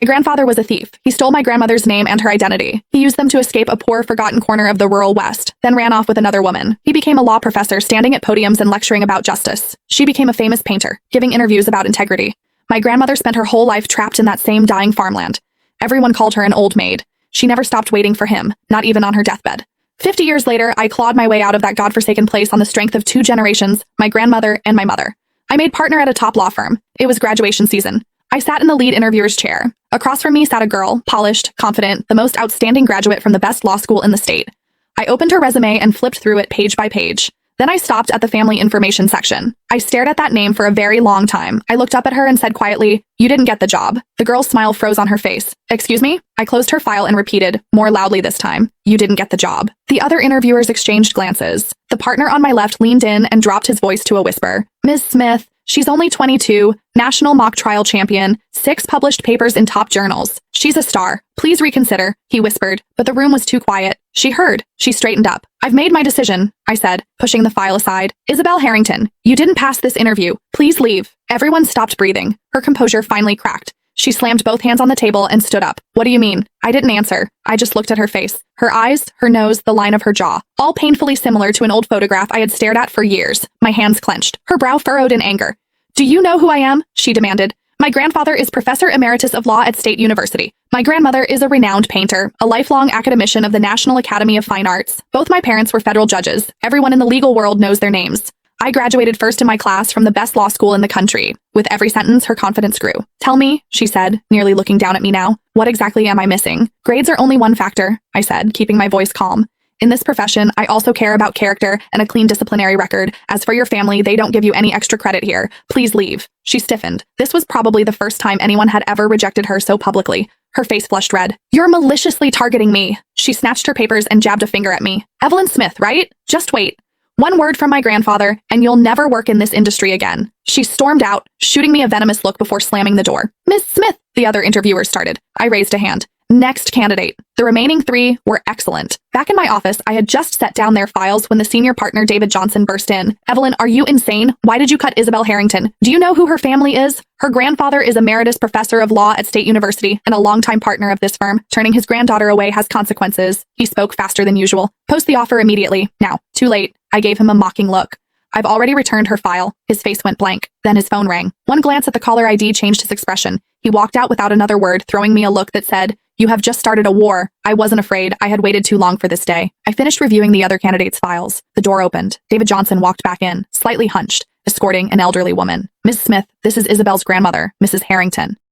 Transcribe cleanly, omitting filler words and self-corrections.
My grandfather was a thief. He stole my grandmother's name and her identity. He used them to escape a poor, forgotten corner of the rural West, then ran off with another woman. He became a law professor, standing at podiums and lecturing about justice. She became a famous painter, giving interviews about integrity. My grandmother spent her whole life trapped in that same dying farmland. Everyone called her an old maid. She never stopped waiting for him, not even on her deathbed. 50 years later, I clawed my way out of that godforsaken place on the strength of 2 generations, my grandmother and my mother. I made partner at a top law firm. It was graduation season. I sat in the lead interviewer's chair. Across from me sat a girl, polished, confident, the most outstanding graduate from the best law school in the state. I opened her resume and flipped through it page by page. Then I stopped at the family information section. I stared at that name for a very long time. I looked up at her and said quietly, "You didn't get the job." The girl's smile froze on her face. "Excuse me?" I closed her file and repeated, more loudly this time, "You didn't get the job." The other interviewers exchanged glances. The partner on my left leaned in and dropped his voice to a whisper. "Ms. Smith, she's only 22, national mock trial champion, 6 published papers in top journals. She's a star. Please reconsider," he whispered, but the room was too quiet. She heard. She straightened up. "I've made my decision," I said, pushing the file aside. "Isabel Harrington, you didn't pass this interview. Please leave." Everyone stopped breathing. Her composure finally cracked. She slammed both hands on the table and stood up. "What do you mean?" I didn't answer. I just looked at her face. Her eyes, her nose, the line of her jaw, all painfully similar to an old photograph I had stared at for years. My hands clenched. Her brow furrowed in anger. "Do you know who I am?" she demanded. "My grandfather is Professor Emeritus of Law at State University. My grandmother is a renowned painter, a lifelong academician of the National Academy of Fine Arts. Both my parents were federal judges. Everyone in the legal world knows their names. I graduated first in my class from the best law school in the country." With every sentence, her confidence grew. "Tell me," she said, nearly looking down at me now, "what exactly am I missing?" "Grades are only one factor," I said, keeping my voice calm. "In this profession, I also care about character and a clean disciplinary record. As for your family, they don't give you any extra credit here. Please leave." She stiffened. This was probably the first time anyone had ever rejected her so publicly. Her face flushed red. "You're maliciously targeting me." She snatched her papers and jabbed a finger at me. "Evelyn Smith, right? Just wait. One word from my grandfather, and you'll never work in this industry again." She stormed out, shooting me a venomous look before slamming the door. "Miss Smith," the other interviewers started. I raised a hand. "Next candidate." The remaining 3 were excellent. Back in my office, I had just set down their files when the senior partner David Johnson burst in. "Evelyn, are you insane? Why did you cut Isabel Harrington? Do you know who her family is? Her grandfather is Emeritus Professor of Law at State University and a longtime partner of this firm. Turning his granddaughter away has consequences." He spoke faster than usual. "Post the offer immediately. Now." "Too late." I gave him a mocking look. "I've already returned her file." His face went blank. Then his phone rang. One glance at the caller ID changed his expression. He walked out without another word, throwing me a look that said, "You have just started a war." I wasn't afraid. I had waited too long for this day. I finished reviewing the other candidates' files. The door opened. David Johnson walked back in, slightly hunched, escorting an elderly woman. "Miss Smith, this is Isabel's grandmother, Mrs. Harrington."